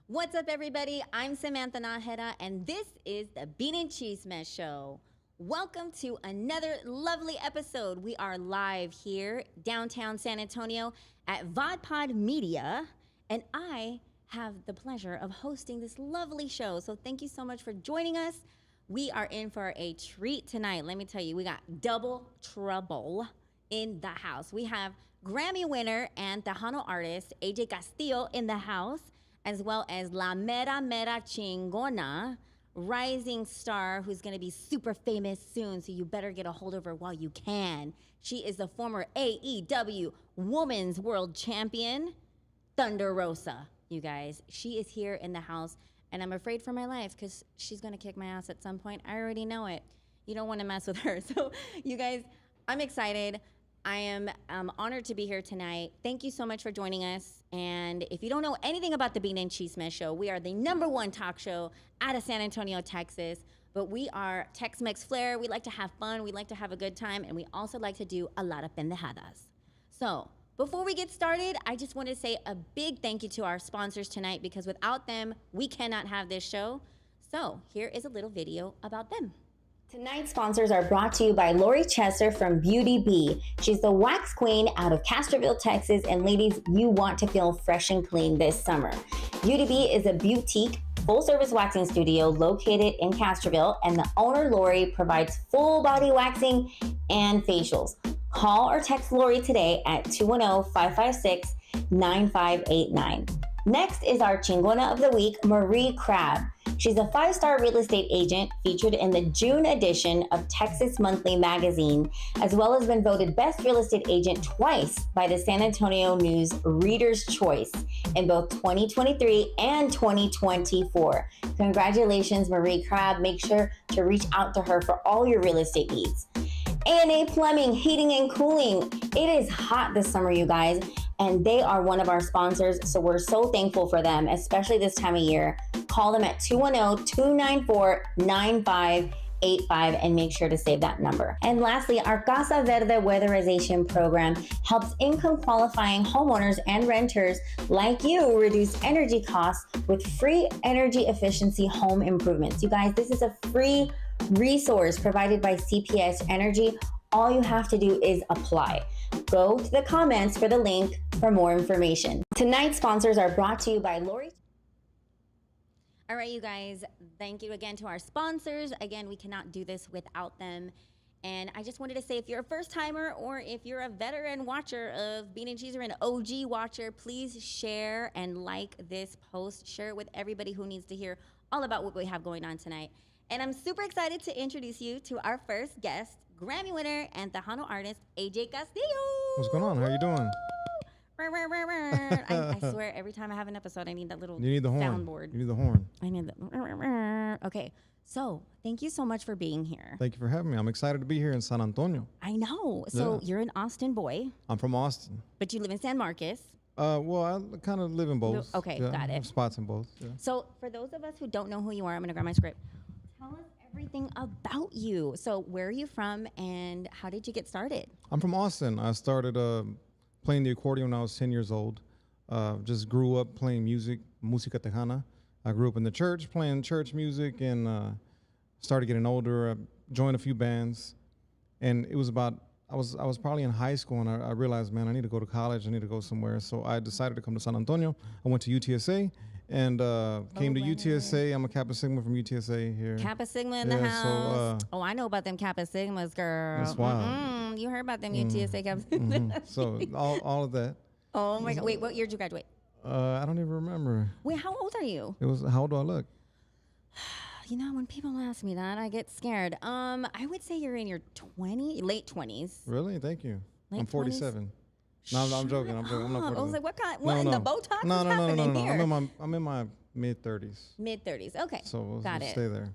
What's up, everybody? I'm Samantha Najera, and this is the Bean and Chisme Show. Welcome to another lovely episode. We are live here, downtown San Antonio, at VodPod Media, and I have the pleasure of hosting this lovely show. So thank you so much for joining us. We are in for a treat tonight. Let me tell you, we got double trouble in the house. We have Grammy winner and Tejano artist AJ Castillo in the house, as well as La Mera Mera Chingona, rising star who's gonna be super famous soon, so you better get a hold of her while you can. She is the former AEW Women's World Champion, Thunder Rosa, you guys. She is here in the house, and I'm afraid for my life because she's gonna kick my ass at some point. I already know it. You don't wanna mess with her. So you guys, I'm excited. I am honored to be here tonight. Thank you so much for joining us. And if you don't know anything about the Bean and Chisme Show, we are the #1 talk show out of San Antonio, Texas. But we are Tex-Mex flair. We like to have fun. We like to have a good time. And we also like to do a lot of pendejadas. So before we get started, I just want to say a big thank you to our sponsors tonight, because without them, we cannot have this show. So here is a little video about them. Tonight's sponsors are brought to you by Lorri from Beauty Bee. She's the wax queen out of Castroville, Texas, and ladies, you want to feel fresh and clean this summer. Beauty Bee is a boutique, full-service waxing studio located in Castroville, and the owner, Lorri, provides full body waxing and facials. Call or text Lorri today at 210-556-9589. Next is our Chingona of the Week, Marie Crabb. She's a 5-star real estate agent featured in the June edition of Texas Monthly Magazine, as well as been voted Best Real Estate Agent twice by the San Antonio News Reader's Choice in both 2023 and 2024. Congratulations, Marie Crabb. Make sure to reach out to her for all your real estate needs. A&A Plumbing, Heating and Cooling. It is hot this summer, you guys, and they are one of our sponsors, so we're so thankful for them, especially this time of year. Call them at 210-294-9585 and make sure to save that number. And lastly, our Casa Verde weatherization program helps income qualifying homeowners and renters like you reduce energy costs with free energy efficiency home improvements. You guys, this is a free resource provided by CPS Energy. All you have to do is apply. Go to the comments for the link for more information. Tonight's sponsors are brought to you by Lorri. All right, you guys, thank you again to our sponsors. Again, we cannot do this without them. And I just wanted to say, if you're a first timer or if you're a veteran watcher of Bean and Cheese or an OG watcher, please share and like this post. Share it with everybody who needs to hear all about what we have going on tonight. And I'm super excited to introduce you to our first guest, Grammy winner and Tejano artist, AJ Castillo. What's going on? How you doing? I swear, every time I have an episode, I need that little You need the horn. soundboard. You need the horn. I need the. Okay, so thank you so much for being here. Thank you for having me. I'm excited to be here in San Antonio. I know. So you're an Austin boy, I'm from Austin. but you live in San Marcos. Well, I kind of live in both. Okay, Yeah, got I have it. spots in both. Yeah. So for those of us who don't know who you are, I'm going to grab my script. Tell us everything about you. So where are you from and how did you get started? I'm from Austin. I started playing the accordion when I was 10 years old. Just grew up playing music, música tejana. I grew up in the church playing church music, and started getting older. I joined a few bands, and it was about I was probably in high school, and I realized, man, I need to go to college. I need to go somewhere. So I decided to come to San Antonio. I went to UTSA and came to UTSA. I'm a Kappa Sigma from UTSA here. Kappa Sigma in the house. I know about them Kappa Sigmas, girl. That's wild. You heard about them UTSA Kappa Sigmas. So all of that. Oh my God. Wait, what year did you graduate? I don't even remember. Wait, how old are you? It was, how old do I look? You know, when people ask me that, I get scared. I would say you're in your late 20s. Really? Thank you. Late I'm 47. No, I'm joking. I'm not 47. I was like, what kind? What in the Botox is happening here? I'm in my mid 30s. Mid 30s. Okay. So got we'll it. stay there.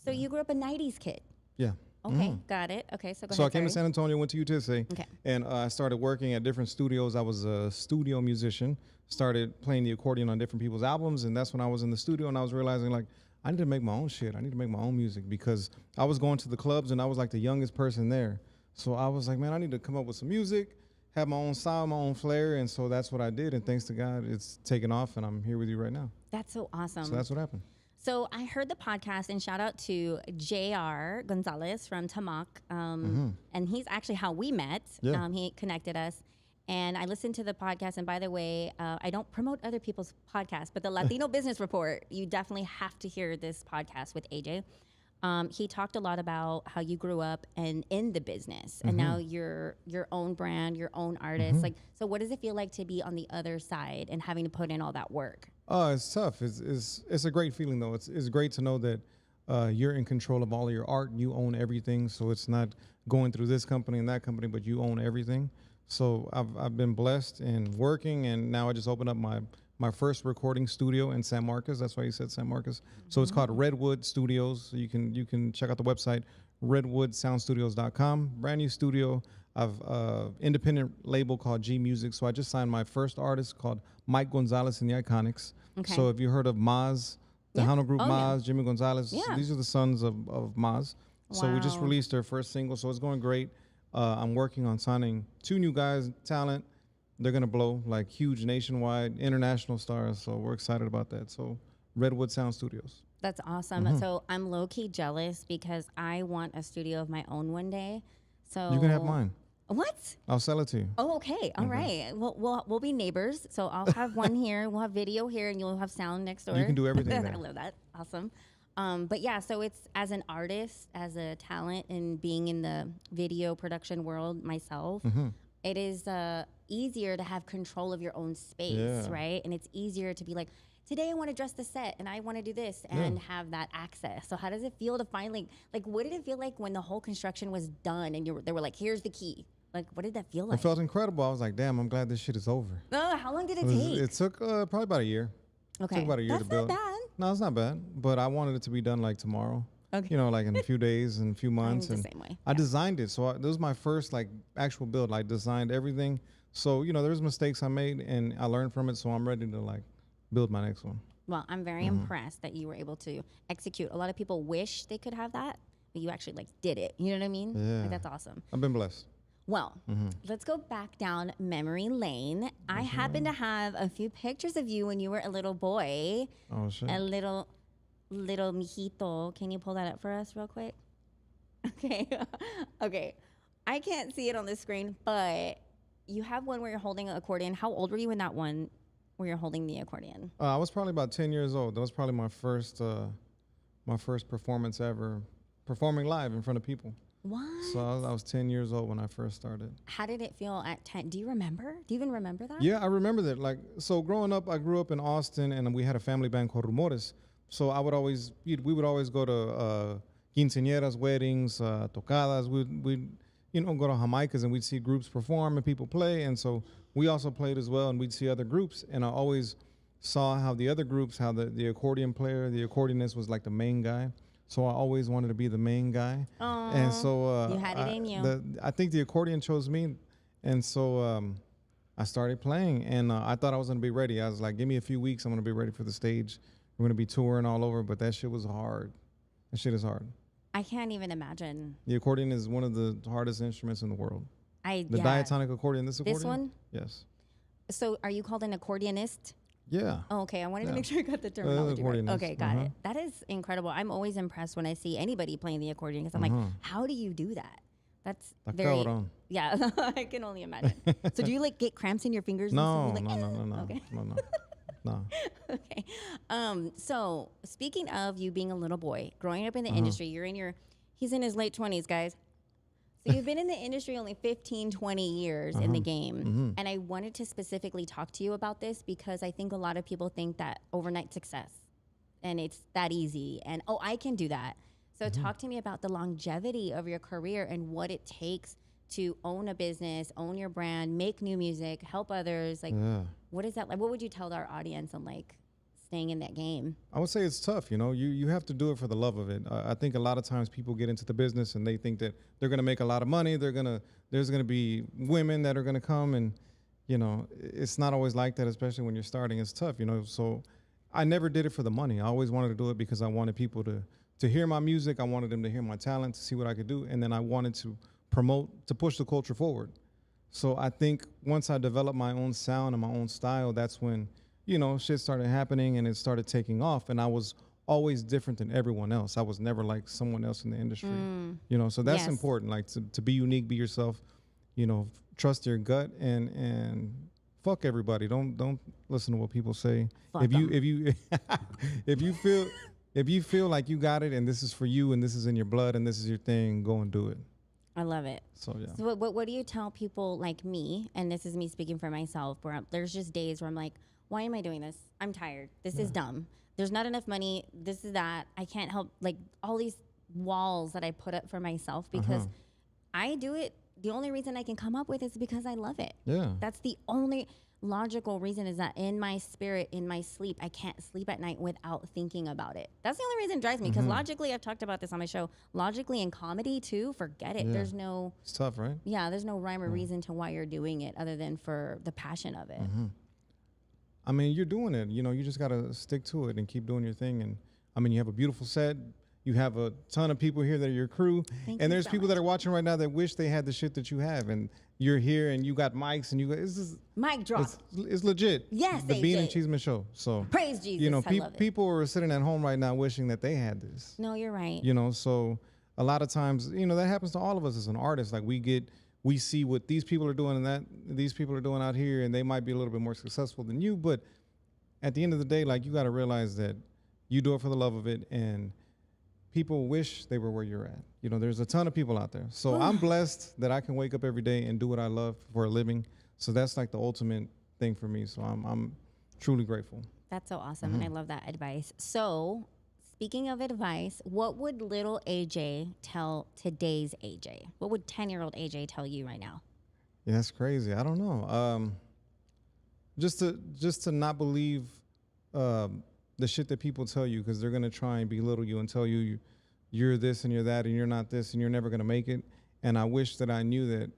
So you grew up a 90s kid. Yeah. Okay, got it. Okay, so go So ahead. I came to San Antonio, went to UTSA, Okay. and I started working at different studios. I was a studio musician, started playing the accordion on different people's albums, and that's when I was in the studio, and I was realizing, like, I need to make my own shit. I need to make my own music, because I was going to the clubs, and I was like the youngest person there. So I was like, man, I need to come up with some music, have my own style, my own flair, and so that's what I did. And thanks to God, it's taken off, and I'm here with you right now. That's so awesome. So that's what happened. So I heard the podcast, and shout out to JR Gonzalez from Tamak. And he's actually how we met. Yeah. He connected us. And I listened to the podcast. And by the way, I don't promote other people's podcasts, but the Latino Business Report, you definitely have to hear this podcast with AJ. He talked a lot about how you grew up and in the business, and now you're your own brand, your own artist. Like, so what does it feel like to be on the other side and having to put in all that work? Oh, it's tough. It's a great feeling though. It's great to know that you're in control of all of your art. You own everything, so it's not going through this company and that company, but you own everything. So I've been blessed and working, and now I just opened up my first recording studio in San Marcos. That's why you said San Marcos. So it's called Redwood Studios. So you can check out the website, redwoodsoundstudios.com. Brand new studio. I've independent label called G Music. So I just signed my first artist called Mike Gonzalez and the Iconics. Okay. So if you heard of Maz, the Hano Group, Maz, Jimmy Gonzalez, Yeah. these are the sons of Maz. So we just Wow. released their first single. So it's going great. I'm working on signing 2 new guys, talent. They're going to blow, like huge nationwide, international stars. So we're excited about that. So Redwood Sound Studios. That's awesome. So I'm low-key jealous because I want a studio of my own one day. So You can have mine. What? I'll sell it to you. Oh, okay. All right. We'll be neighbors. So I'll have one here. We'll have video here, and you'll have sound next door. You can do everything I there. love that. Awesome. But yeah, so it's as an artist, as a talent, and being in the video production world myself, it is easier to have control of your own space, Yeah. right? And it's easier to be like, today I want to dress the set and I want to do this and have that access. So how does it feel to finally, like, what did it feel like when the whole construction was done and they were like, here's the key? Like, what did that feel like? It felt incredible. I was like, damn, I'm glad this shit is over. Oh, how long did it take? It took probably about a year. Okay. It took about a year That's to build. not bad. No, it's not bad. But I wanted it to be done like tomorrow. Okay. You know, like in a few days and a few months. the And same way. I designed it. So this was my first like actual build. I designed everything. So, you know, there's mistakes I made and I learned from it. So I'm ready to like build my next one. Well, I'm very impressed that you were able to execute. A lot of people wish they could have that, but you actually like did it. You know what I mean? Yeah. Like, that's awesome. I've been blessed. Well, let's go back down memory lane. I happen to have a few pictures of you when you were a little boy, Oh, shit. a little mijito. Can you pull that up for us real quick? Okay. Okay. I can't see it on the screen, but you have one where you're holding an accordion. How old were you in that one where you're holding the accordion? I was probably about 10 years old. That was probably my first performance ever, performing live in front of people. What? So I was 10 years old when I first started. How did it feel at 10? Do you remember? Do you even remember that? Yeah, I remember that. Like, so growing up, I grew up in Austin, and we had a family band called Rumores. So we would always go to quinceañeras, weddings, tocadas. We'd go to Jamaicas, and we'd see groups perform and people play. And so we also played as well, and we'd see other groups. And I always saw how the other groups, how the accordion player, the accordionist was like the main guy. So I always wanted to be the main guy. Aww, and so you had it in you. I think the accordion chose me. And so I started playing, and I thought I was going to be ready. I was like, give me a few weeks. I'm going to be ready for the stage. We're going to be touring all over, but that shit was hard. That shit is hard. I can't even imagine. The accordion is one of the hardest instruments in the world. The Yeah. diatonic accordion, this accordion? This one? Yes. So are you called an accordionist? Yeah. Oh, okay. I wanted to Yeah. make sure I got the terminology right. accordionist. Okay, got it. That is incredible. I'm always impressed when I see anybody playing the accordion because I'm like, how do you do that? That's Está very, cabrón. yeah, I can only imagine. So do you like get cramps in your fingers? No, and stuff? You're no. like, Okay. No. Okay. So speaking of you being a little boy, growing up in the industry, he's in his late 20s, guys. So you've been in the industry only 15, 20 years in the game. And I wanted to specifically talk to you about this because I think a lot of people think that overnight success and it's that easy and, oh, I can do that. So talk to me about the longevity of your career and what it takes to own a business, own your brand, make new music, help others. Like, what is that like? What would you tell our audience on like staying in that game? I would say it's tough. You have to do it for the love of it. I think a lot of times people get into the business and they think that they're going to make a lot of money. There's going to be women that are going to come, and it's not always like that, especially when you're starting. It's tough, So I never did it for the money. I always wanted to do it because I wanted people to hear my music. I wanted them to hear my talent, to see what I could do, and then I wanted to promote, to push the culture forward. So I think once I developed my own sound and my own style, that's when, shit started happening and it started taking off. And I was always different than everyone else. I was never like someone else in the industry, so that's Yes. important. Like to be unique, be yourself, trust your gut and fuck everybody. Don't listen to what people say. Fuck if you 'em. if you if you feel like you got it and this is for you and this is in your blood and this is your thing, go and do it. I love it. So yeah. So what do you tell people like me, and this is me speaking for myself, where there's just days where I'm like, why am I doing this? I'm tired. This is dumb. There's not enough money. This is that. I can't help, like, all these walls that I put up for myself because I do it. The only reason I can come up with is because I love it. Yeah. That's the only logical reason, is that in my spirit, in my sleep, I can't sleep at night without thinking about it. That's the only reason it drives me, because logically, I've talked about this on my show, logically in comedy too, forget it. Yeah. There's no, It's tough, right? there's no rhyme or reason to why you're doing it other than for the passion of it. I mean, you're doing it. You just got to stick to it and keep doing your thing. And I mean, you have a beautiful set. You have a ton of people here that are your crew. Thank And you there's so people much. that are watching right now that wish they had the shit that you have. And you're here and you got mics and Mic drop. it's legit. Yes, The Bean and AJ. Chisme show. So, Praise Jesus. I love it. people are sitting at home right now wishing that they had this. No, you're right. So a lot of times, that happens to all of us as an artist. Like we see what these people are doing and that these people are doing out here, and they might be a little bit more successful than you. But at the end of the day, like, you got to realize that you do it for the love of it, and people wish they were where you're at. There's a ton of people out there. So I'm blessed that I can wake up every day and do what I love for a living. So that's like the ultimate thing for me. So I'm truly grateful. That's so awesome, and I love that advice. So, speaking of advice, what would little AJ tell today's AJ? What would 10-year-old AJ tell you right now? Yeah, that's crazy. I don't know. Just to not believe the shit that people tell you, because they're gonna try and belittle you and tell you you're this and you're that and you're not this and you're never gonna make it. And I wish that I knew that,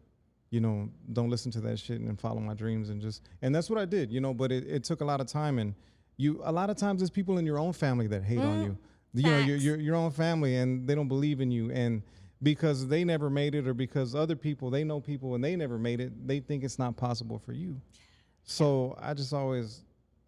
don't listen to that shit and follow my dreams and that's what I did, But it took a lot of time, and a lot of times there's people in your own family that hate on you. Facts. Your own family, and they don't believe in you, and because they never made it, or because other people, they know people and they never made it, they think it's not possible for you. So I just always,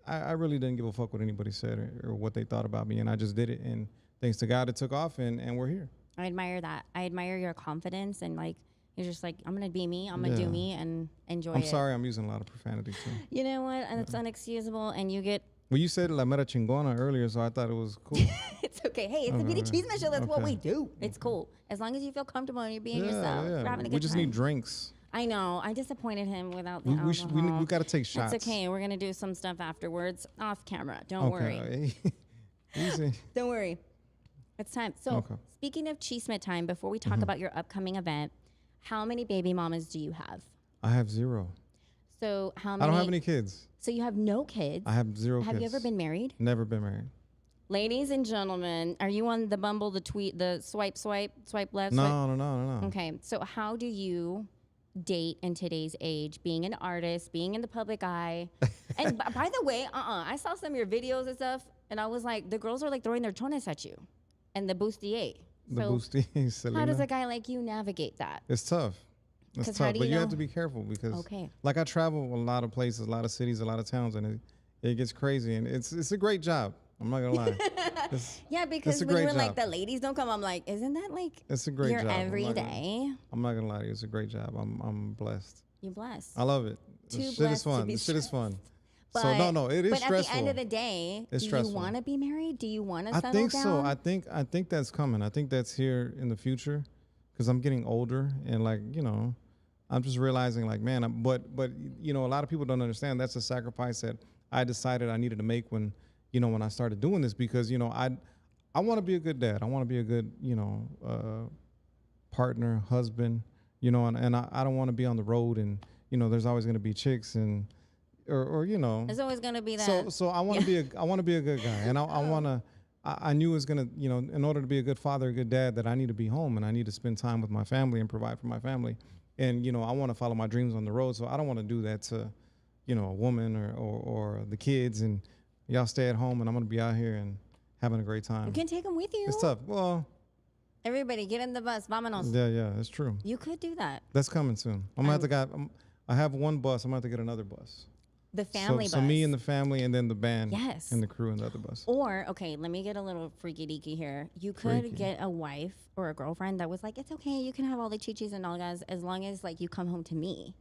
I really didn't give a fuck what anybody said or what they thought about me, and I just did it, and thanks to God it took off, and we're here. I admire that. I admire your confidence, and like, you're just like, I'm gonna be me. I'm gonna do me and enjoy it. I'm sorry, I'm using a lot of profanity too. You know what? And it's unexcusable, and you get. Well, you said La Mera Chingona earlier, so I thought it was cool. It's okay. Hey, it's a Beauty Chisme show. That's what we do. It's cool. As long as you feel comfortable and you're being yourself. You're having a good We just time. need drinks. I know. I disappointed him without the We alcohol. got to take shots. It's okay. We're going to do some stuff afterwards off camera. Don't worry. Okay. Easy. Don't worry. It's time. So, speaking of Chisme time, before we talk about your upcoming event, how many baby mamas do you have? I have 0. So, how many? I don't have any kids. So, you have no kids. I have 0 kids. Have you ever been married? Never been married. Ladies and gentlemen, are you on the Bumble, the tweet, the swipe left? No. Okay. So, how do you date in today's age, being an artist, being in the public eye? And by the way, I saw some of your videos and stuff, and I was like, the girls are like throwing their chones at you and the bustier. So how does a guy like you navigate that? It's tough. It's 'Cause how tough, do but you you have know? to be careful because, Okay. like, I travel a lot of places, a lot of cities, a lot of towns, and it gets crazy, and it's a great job. I'm not gonna lie. Yeah, because a when you great were like, job. the ladies don't come, I'm like, isn't that like It's a great your job. every day? I'm not gonna lie to you. It's a great job. I'm blessed. You're blessed. I love it. Too The shit is blessed to fun. be The shit is fun. But, So no, it is but stressful. at the end of the day, It's do stressful. you want to be married? Do you want to settle I think down? so. I think that's coming. I think that's here in the future, because I'm getting older and, like, I'm just realizing, like, man. But a lot of people don't understand that's a sacrifice that I decided I needed to make when I started doing this, because I want to be a good dad. I want to be a good partner, husband, and I don't want to be on the road and there's always going to be chicks and or There's always going to be that. So I want to be a good guy, and I knew it was gonna, in order to be a good father, a good dad, that I need to be home and I need to spend time with my family and provide for my family, and I want to follow my dreams on the road. So I don't want to do that to, a woman or the kids, and y'all stay at home and I'm gonna be out here and having a great time. You can take them with you. It's tough. Well, Everybody, get in the bus. Vámonos. yeah, it's true. You could do that. That's coming soon. I'm gonna have to I have one bus. I'm going to have to get another bus. The family bus. So me and the family, and then the band. Yes. And the crew and the other bus. Or, okay, let me get a little freaky deaky here. You could get a wife or a girlfriend that was like, it's okay, you can have all the chichis and nalgas as long as like you come home to me.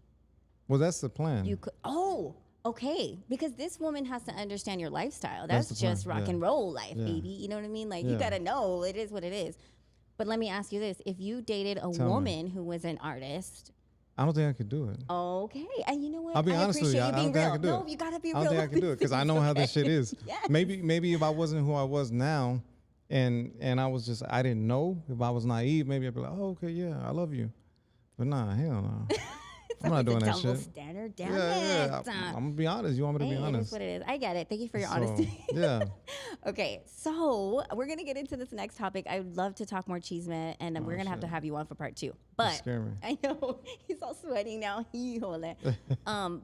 Well, that's the plan. You could. Oh, okay. Because this woman has to understand your lifestyle. That's just rock and roll life, baby. You know what I mean? Like you gotta know it is what it is. But let me ask you this: if you dated a woman who was an artist. I don't think I could do it. Okay, and you know what? I'll be honest with you. I don't think I could do it. No, you gotta be real. I don't think I could do it because I know how this shit is. Yes. Maybe if I wasn't who I was now, and I was just I didn't know, if I was naive, maybe I'd be like, oh okay, yeah, I love you, but nah, hell no. I'm not doing that shit. Standard, damn it. I'm gonna be honest. You want me to be honest? It is what it is. I get it. Thank you for your honesty. Yeah. Okay, so we're gonna get into this next topic. I would love to talk more chisme, and we're gonna have to have you on for part 2. But scare me. I know he's all sweating now.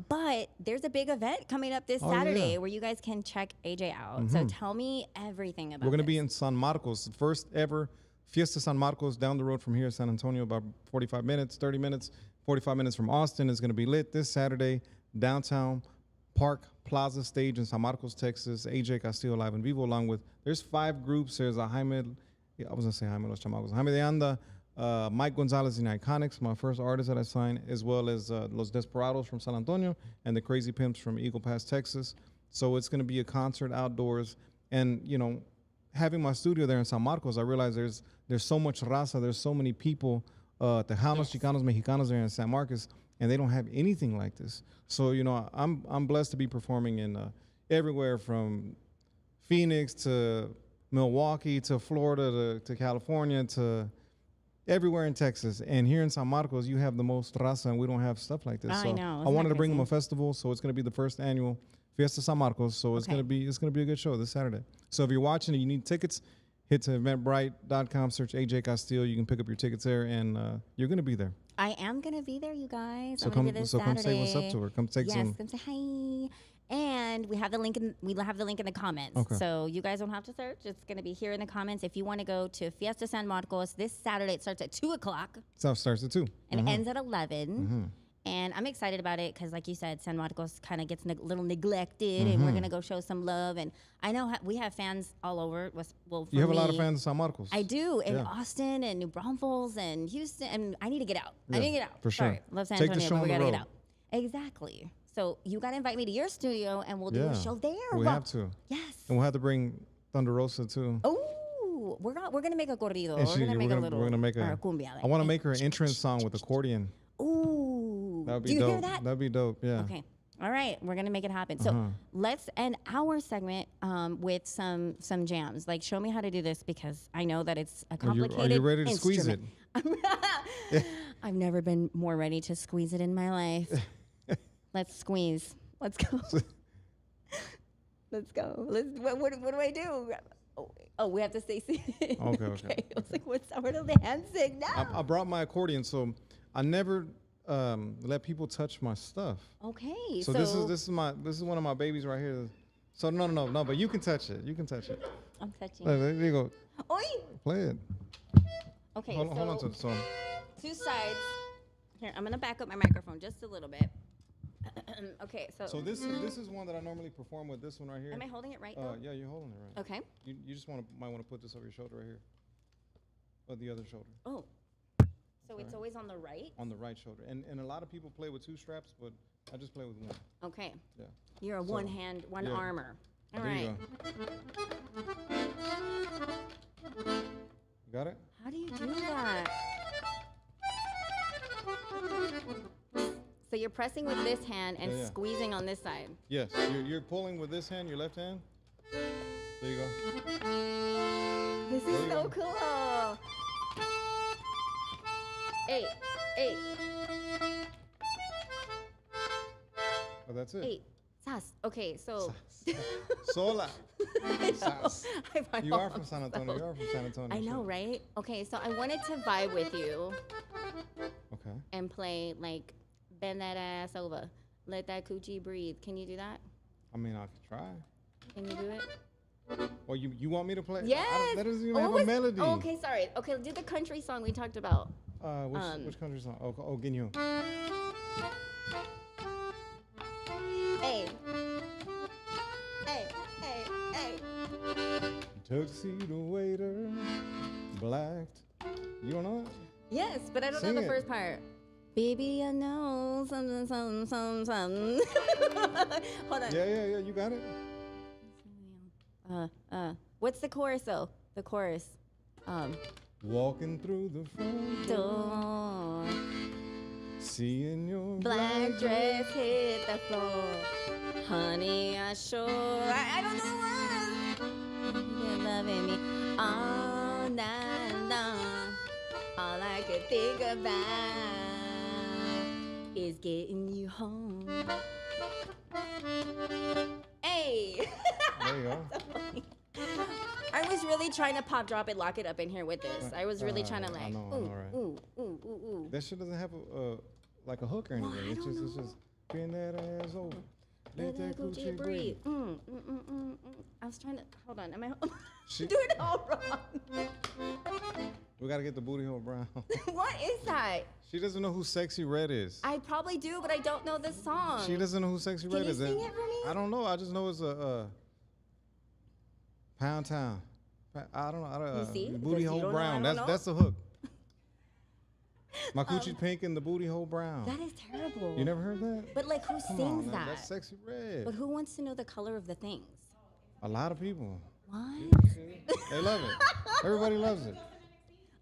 But there's a big event coming up this Saturday where you guys can check AJ out. So tell me everything about. We're gonna be in San Marcos, the first ever Fiesta San Marcos, down the road from here, San Antonio, about 45 minutes, 30 minutes. 45 minutes from Austin. Is going to be lit this Saturday, downtown Park Plaza stage in San Marcos, Texas. AJ Castillo live in vivo, along with, there's 5 groups. There's a Jaime, I was going to say Jaime Los Chamacos, Jaime de Anda, Mike Gonzalez and Iconics, my first artist that I signed, as well as Los Desperados from San Antonio and the Crazy Pimps from Eagle Pass, Texas. So it's going to be a concert outdoors. And, you know, having my studio there in San Marcos, I realized there's so much raza, there's so many people, Tejanos, Chicanos, Mexicanos there in San Marcos, and they don't have anything like this. So, you know, I'm blessed to be performing in everywhere from Phoenix to Milwaukee to Florida to California to everywhere in Texas. And here in San Marcos, you have the most raza, and we don't have stuff like this. I know. I wanted to bring them a festival, so it's going to be the first annual Fiesta San Marcos. So it's going to be a good show this Saturday. So if you're watching and you need tickets, hit to eventbrite.com, search AJ Castillo. You can pick up your tickets there, and you're going to be there. I am going to be there, you guys. So come say what's up to her. Come take some. Yes, come say hi. And we have the link in the comments. Okay. So you guys don't have to search. It's going to be here in the comments. If you want to go to Fiesta San Marcos this Saturday, it starts at 2:00. So it starts at 2. And it ends at 11. And I'm excited about it because, like you said, San Marcos kind of gets a little neglected, and we're going to go show some love. And I know we have fans all over. You have a lot of fans in San Marcos. I do, in Austin and New Braunfels and Houston. And I need to get out. Yeah, I need to get out. for sure. Sorry, love San Take Antonio, the show but we on got the to get road. out. Exactly. So you got to invite me to your studio, and we'll do a show there. We have to. Yes. And we'll have to bring Thunder Rosa, too. Oh, we're going to make a corrido. And We're going to make a little cumbia. I want to make her an entrance song with accordion. Ooh. That would be Do you dope. hear that? That'd be dope, yeah. Okay. All right. We're going to make it happen. So let's end our segment with some jams. Like, show me how to do this because I know that it's a complicated Are you ready to squeeze it? I've never been more ready to squeeze it in my life. Let's squeeze. Let's go. Let's go. What do I do? Oh, we have to stay seated. Okay. I was like, where do the hand signal? I brought my accordion, so I never let people touch my stuff. Okay. So this is one of my babies right here. So no, but you can touch it. You can touch it. I'm touching. There you go. Oi. Play it. Okay. Hold on to the song. 2 sides. Here, I'm gonna back up my microphone just a little bit. Okay, So this is one that I normally perform with. This one right here. Am I holding it right though? Yeah, you're holding it right. Okay. You just might want to put this over your shoulder right here, or the other shoulder. Oh. So it's always on the right? On the right shoulder. And a lot of people play with 2 straps, but I just play with 1. Okay. Yeah. You're a one armor. All there right. You go. You got it? How do you do that? So you're pressing with this hand and squeezing on this side. Yes. You're pulling with this hand, your left hand. There you go. This is so cool. 8. Oh, that's it. 8. Sas. Okay, so. Sola. Sas. You are from San myself. Antonio. You are from San Antonio. I know, right? Okay, so I wanted to vibe with you. Okay. And play like bend that ass over, let that coochie breathe. Can you do that? I mean, I could try. Can you do it? Well, you want me to play? Yes. That doesn't even have a melody. Oh, okay, sorry. Okay, do the country song we talked about. Which country song? Oh, Guinea. Tuxedo waiter, blacked. You don't know it? Yes, but I don't Sing know the it. first part. Baby, I know something, something, something, something. Hold on. Yeah, you got it. What's the chorus though? The chorus. Walking through the front door, Door. seeing your Black dress hit the floor. Honey, I sure. I don't know what. You're loving me all night long. All I could think about is getting you home. Hey! There you go. I was really trying to pop, drop it, lock it up in here with this. I was really trying to I like, know, right. ooh, ooh, ooh, ooh. That shit doesn't have like a hook or anything. I It's don't just bend that ass over. Let that coochie breathe. I was trying to, hold on, am I She- doing it all wrong? We gotta get the booty hole brown. What is that? She doesn't know who Sexy Red is. I probably do, but I don't know the song. She doesn't know who Sexy Can Red you is. sing it for me? I don't know. I just know it's a Pound Town. I don't know. You see? Booty Because you hole don't know, I brown. don't know. That's the hook. My coochie pink and the booty hole brown. That is terrible. You never heard that? But like, who Come sings on, man. that? That's Sexy Red. But who wants to know the color of the things? A lot of people. What? They love it. Everybody loves it.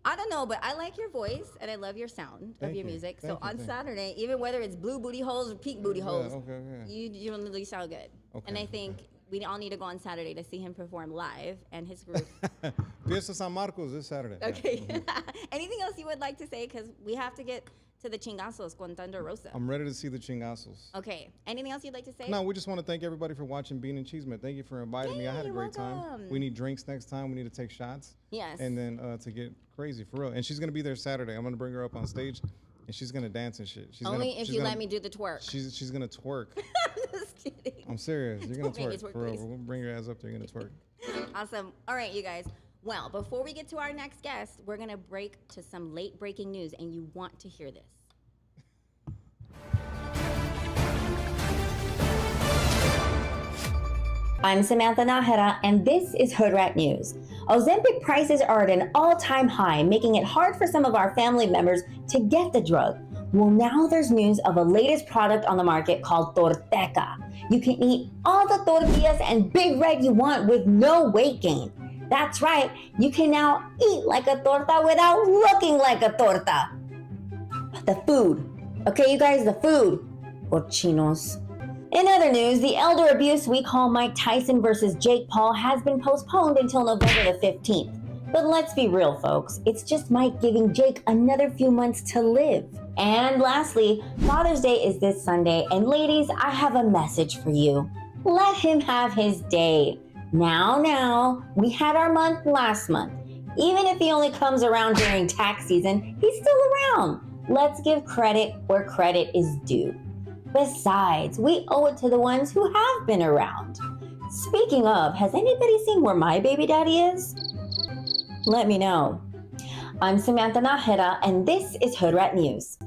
I don't know, but I like your voice and I love your sound of Thank your you. music. Thank So you, on thank you. Saturday, even whether it's blue booty holes or pink booty holes, Okay. you really sound good. And I think we all need to go on Saturday to see him perform live and his group. Fiesta San Marcos this Saturday. Okay. Anything else you would like to say? Because we have to get to the chingazos con Thunder Rosa. I'm ready to see the chingazos. Okay. Anything else you'd like to say? No, we just want to thank everybody for watching Bean and Chisme. Thank you for inviting me. I had a you're great time. welcome. We need drinks next time. We need to take shots. Yes. And then to get crazy, for real. And she's going to be there Saturday. I'm going to bring her up on stage, and she's going to dance and shit. She's Only gonna, if she's you gonna, let me do the twerk. She's going to twerk. I'm just kidding. I'm serious. You're going Don't to make me twerk, twerk, for real. please. We're going to bring your ass up there. You're going to twerk. Awesome. All right, you guys. Well, before we get to our next guest, we're going to break to some late breaking news, and you want to hear this. I'm Samantha Nahera, and this is Hoodrat News. Ozempic prices are at an all-time high, making it hard for some of our family members to get the drug. Well, now there's news of a latest product on the market called Torteca. You can eat all the tortillas and Big Red you want with no weight gain. That's right, you can now eat like a torta without looking like a torta. The food. Okay, you guys, the food. Cochinos. In other news, the Elder Abuse Week Hall Mike Tyson versus Jake Paul has been postponed until November the 15th. But let's be real, folks. It's just Mike giving Jake another few months to live. And lastly, Father's Day is this Sunday, and ladies, I have a message for you. Let him have his day. Now, we had our month last month. Even if he only comes around during tax season, he's still around. Let's give credit where credit is due. Besides, we owe it to the ones who have been around. Speaking of, has anybody seen where my baby daddy is? Let me know. I'm Samantha Nahera, and this is Hoodrat News.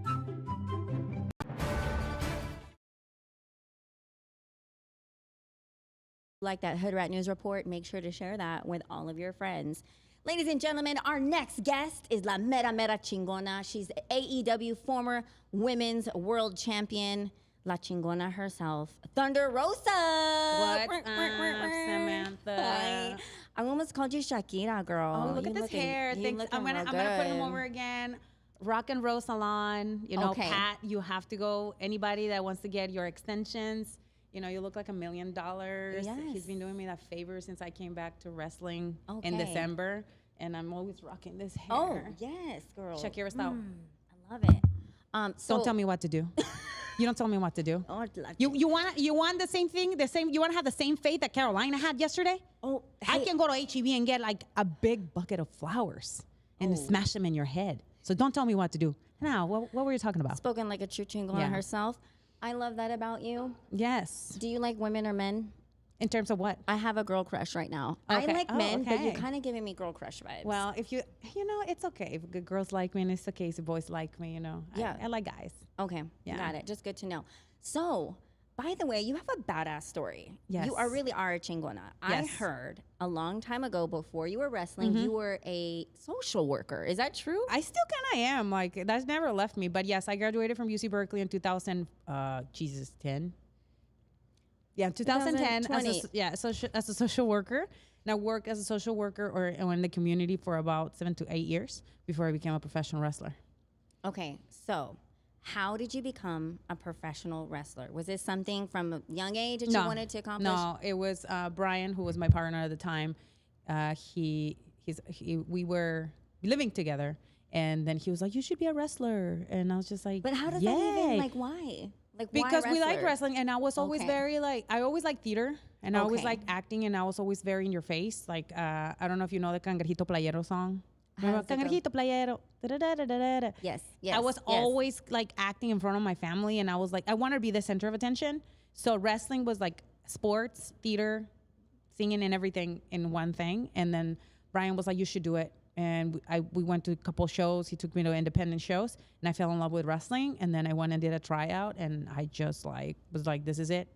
Like that Hoodrat News report, make sure to share that with all of your friends. Ladies and gentlemen, our next guest is La Mera Mera Chingona. She's AEW former women's world champion, La Chingona herself, Thunder Rosa. What's up, Samantha? Hi. I almost called you Shakira, girl. Oh, look You at this looking- hair. you Thanks. looking I'm gonna real put him good. over again. Rock and Roll Salon. You know, Okay. Pat, you have to go. Anybody that wants to get your extensions, you know, you look like $1 million. Yes. He's been doing me that favor since I came back to wrestling Okay. in December. And I'm always rocking this hair. Oh, yes, girl. Shakira style. I love it. Don't tell me what to do. You don't tell me what to do. Oh, You want the same thing? You want to have the same faith that Carolina had yesterday? Oh, I hey. can go to HEB and get like a big bucket of flowers and smash them in your head. So don't tell me what to do. Now, what were you talking about? Spoken like a true Chingona Yeah. herself. I love that about you. Yes. Do you like women or men? In terms of what? I have a girl crush right now. Okay. I like Oh, men, but you're okay. kind of giving me girl crush vibes. Well, if you know, it's okay. If good girls like me, and it's okay if boys like me, you know. Yeah. I like guys. okay, Yeah. got it. Just good to know. So, by the way, you have a badass story. Yes. You really are a Chingona. I Yes. heard a long time ago, before you were wrestling, you were a social worker. Is that true? I still kind of am. Like, that's never left me. But yes, I graduated from UC Berkeley in 10. Yeah, 2010. 2020. As a social worker. And I worked as a social worker or in the community for about 7 to 8 years before I became a professional wrestler. Okay, so how did you become a professional wrestler? Was this something from a young age that you wanted to accomplish? No, it was Brian, who was my partner at the time. We were living together, and then he was like, "You should be a wrestler," and I was just like, But how does that even, like, why? Like, Because why we like wrestler? wrestling, and I was always very like, I always liked theater, and I always Okay. liked acting, and I was always very in your face. Like, I don't know if you know the Cangrejito Playero song. Remember? does it go? Cangrejito Playero. Da-da-da-da-da-da. Yes. I was always like acting in front of my family, and I was like, I want to be the center of attention. So wrestling was like sports, theater, singing, and everything in one thing. And then Brian was like, you should do it. And we went to a couple shows. He took me to independent shows, and I fell in love with wrestling. And then I went and did a tryout, and I just like was like, this is it.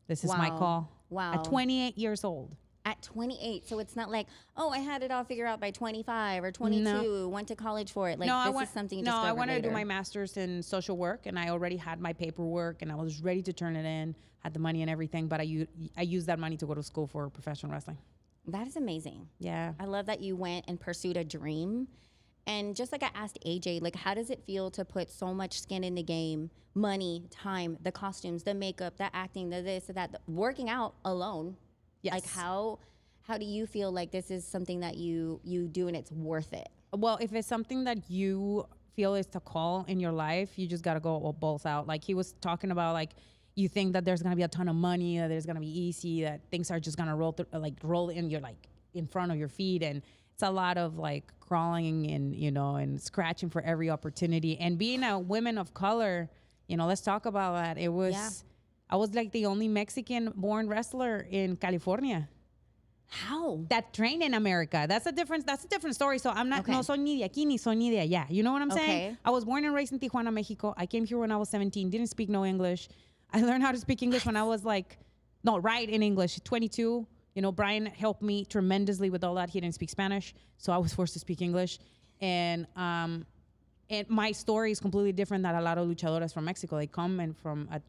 This is my Wow. call. Wow. At 28 years old. At 28, so it's not like, oh, I had it all figured out by 25 or 22, went to college for it. Like, this is something you discovered I wanted to do later. my master's in social work, and I already had my paperwork, and I was ready to turn it in, had the money and everything, but I used that money to go to school for professional wrestling. That is amazing. Yeah. I love that you went and pursued a dream. And just like I asked AJ, like, how does it feel to put so much skin in the game, money, time, the costumes, the makeup, the acting, the this, the that, the working out alone? Yes. Like, how do you feel like this is something that you do and it's worth it? Well, if it's something that you feel is a call in your life, you just got to go all balls out. Like, he was talking about, like, you think that there's going to be a ton of money, that there's going to be easy, that things are just going to roll in your, like, in front of your feet. And it's a lot of, like, crawling and, and scratching for every opportunity. And being a woman of color, let's talk about that. I was like the only Mexican-born wrestler in California. How? That trained in America. That's a different story. So I'm not, no soy ni de aquí, ni soy ni de allá. You know what I'm saying? Okay. I was born and raised in Tijuana, Mexico. I came here when I was 17, didn't speak no English. I learned how to speak English when I was write in English, 22. Brian helped me tremendously with all that. He didn't speak Spanish, so I was forced to speak English. And my story is completely different than a lot of luchadoras from Mexico. They come and from a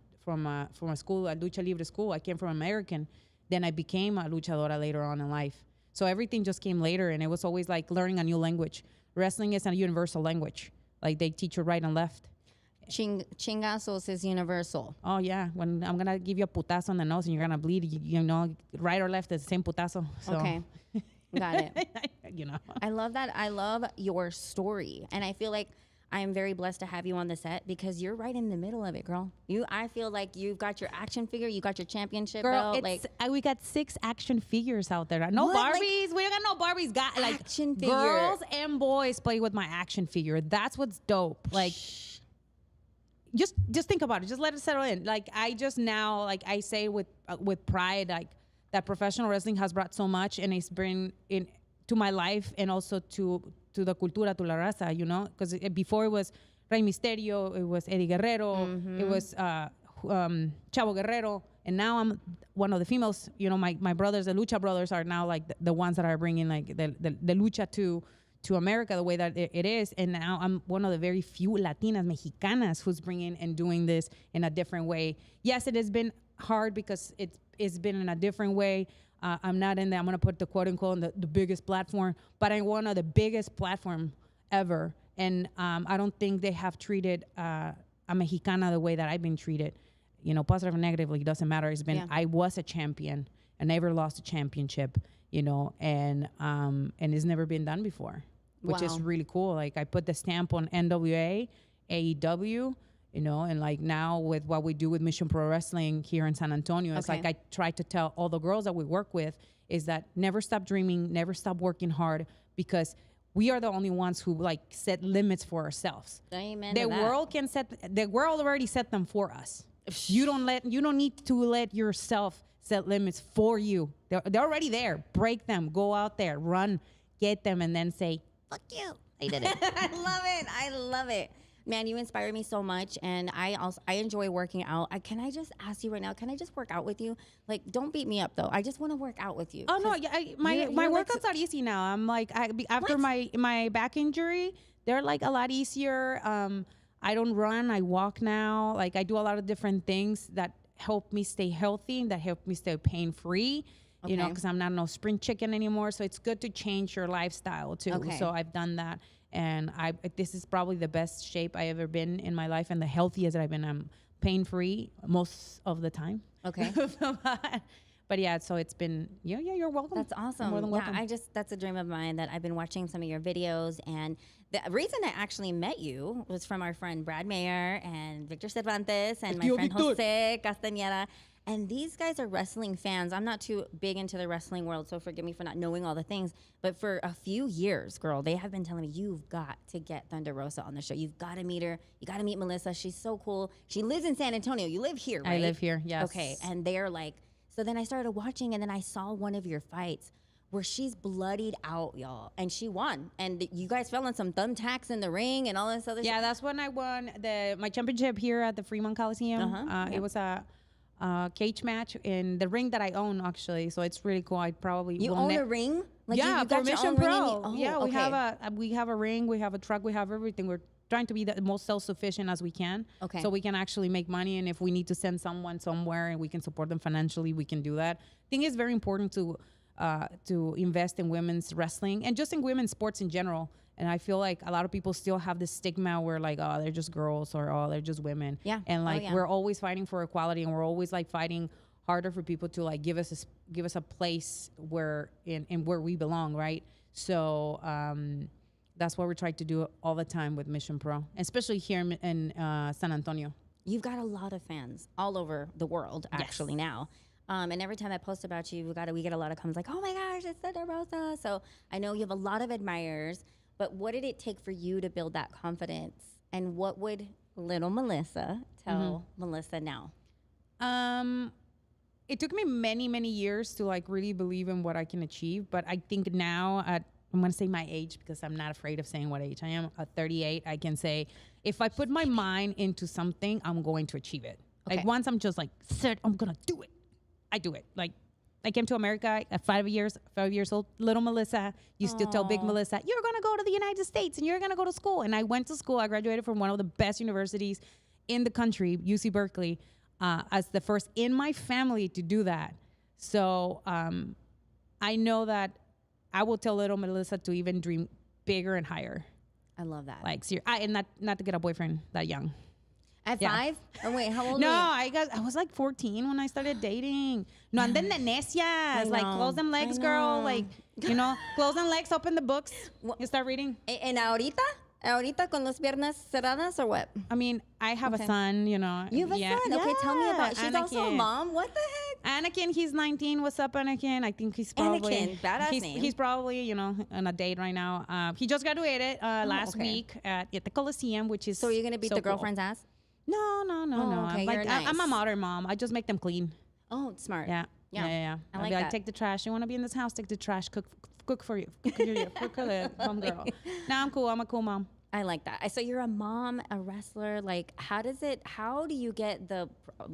school, a lucha libre school. I came from American. Then I became a luchadora later on in life. So everything just came later, and it was always like learning a new language. Wrestling is a universal language. Like, they teach you right and left. Chingazos is universal. Oh, yeah. When I'm going to give you a putazo on the nose and you're going to bleed, right or left is the same putazo. So. Okay. Got it. I love that. I love your story. And I feel like I am very blessed to have you on the set because you're right in the middle of it, girl. I feel like you've got your action figure, you got your championship belt. We got 6 action figures out there. No What? Barbies. We don't got no Barbies. Got like action figure. Girls and boys play with my action figure. That's what's dope. Like, just think about it. Just let it settle in. Like, I just now, like, I say with pride, like, that professional wrestling has brought so much, and it's been to my life and also to the cultura, to la raza, because before it was Rey Mysterio, it was Eddie Guerrero, it was Chavo Guerrero, and now I'm one of the females. My brothers, the Lucha brothers, are now like the ones that are bringing like the lucha to America the way that it is. And now I'm one of the very few Latinas, Mexicanas, who's bringing and doing this in a different way. Yes, it has been hard because it's been in a different way. I'm not in there. I'm going to put the quote unquote on the biggest platform, but I'm one of the biggest platform ever. And I don't think they have treated a Mexicana the way that I've been treated. Positive or negatively, it doesn't matter. It's been, I was a champion. I never lost a championship, and it's never been done before, which is really cool. Like, I put the stamp on NWA, AEW, and like now with what we do with Mission Pro Wrestling here in San Antonio, it's like I try to tell all the girls that we work with is that never stop dreaming, never stop working hard, because we are the only ones who like set limits for ourselves. Amen. The world already set them for us. You don't need to let yourself set limits for you. They're already there. Break them. Go out there, run, get them, and then say, "Fuck you. I did it." I love it. Man, you inspire me so much, and I enjoy working out. Can I just ask you right now? Can I just work out with you? Like, don't beat me up though. I just want to work out with you. Oh no, yeah, my you're workouts are easy now. I'm like, after my back injury, they're like a lot easier. I don't run, I walk now. Like, I do a lot of different things that help me stay healthy and that help me stay pain free. You know, because I'm not no sprint chicken anymore. So it's good to change your lifestyle too. Okay. So I've done that. And this is probably the best shape I ever been in my life and the healthiest that I've been. I'm pain free most of the time. Okay. But yeah, so it's been, you're welcome. That's awesome. You're more than welcome. That's a dream of mine that I've been watching some of your videos. And the reason I actually met you was from our friend Brad Mayer and Victor Cervantes and my friend Jose Castañeda. And these guys are wrestling fans. I'm not too big into the wrestling world, so forgive me for not knowing all the things. But for a few years, girl, they have been telling me, you've got to get Thunder Rosa on the show. You've got to meet her. You got to meet Melissa. She's so cool. She lives in San Antonio. You live here, right? I live here, yes. Okay, and they're like, so then I started watching, and then I saw one of your fights where she's bloodied out, y'all, and she won. And you guys fell on some thumbtacks in the ring and all this other shit. Yeah, that's when I won my championship here at the Fremont Coliseum. It was a cage match in the ring that I own, actually. So it's really cool. I probably you own a ring? Like yeah, you got for your Mission own Pro. ring? Yeah, we have a ring, we have a truck, we have everything. We're trying to be the most self-sufficient as we can. Okay. So we can actually make money, and if we need to send someone somewhere and we can support them financially, we can do that. I think it's very important to invest in women's wrestling and just in women's sports in general. And I feel like a lot of people still have this stigma where like, oh, they're just girls, or oh, they're just women. Yeah. And like we're always fighting for equality, and we're always like fighting harder for people to like give us a place where where we belong, right? So that's what we're trying to do all the time with Mission Pro, especially here in San Antonio. You've got a lot of fans all over the world, actually, now. And every time I post about you, we get a lot of comments like, oh my gosh, it's Thunder Rosa. So I know you have a lot of admirers, but what did it take for you to build that confidence? And what would little Melissa tell Melissa now? It took me many, many years to like really believe in what I can achieve. But I think now I'm going to say my age because I'm not afraid of saying what age I am. At 38, I can say, if I put my mind into something, I'm going to achieve it. Okay. Like once I'm just like, I'm going to do it. I do it. Like I came to America at 5 years old. Little Melissa used to tell big Melissa, you're going to go to the United States and you're going to go to school. And I went to school. I graduated from one of the best universities in the country, UC Berkeley, as the first in my family to do that. So I know that I will tell little Melissa to even dream bigger and higher. I love that. Like, and not to get a boyfriend that young. At 5? Or wait, how old No, were you? I was like 14 when I started dating. No, and then the necias. Like, close them legs, girl. Like, close them legs, open the books. You start reading. ¿En ahorita? ¿Ahorita con las piernas cerradas or what? I mean, I have a son, You have a son? Okay, tell me about it. She's Anakin. also a mom? What the heck? Anakin, he's 19. What's up, Anakin? I think he's probably... Anakin, badass name. He's probably, on a date right now. He just graduated last week at the Coliseum, which is So you're going to beat the girlfriend's ass? No. Okay, you're nice. I'm a modern mom. I just make them clean. Oh, smart. Yeah. I like I'll that. Take the trash. You want to be in this house? Take the trash. Cook for you. Cook for the mom girl. No, I'm cool. I'm a cool mom. I like that. So you're a mom, a wrestler. Like, how do you get the,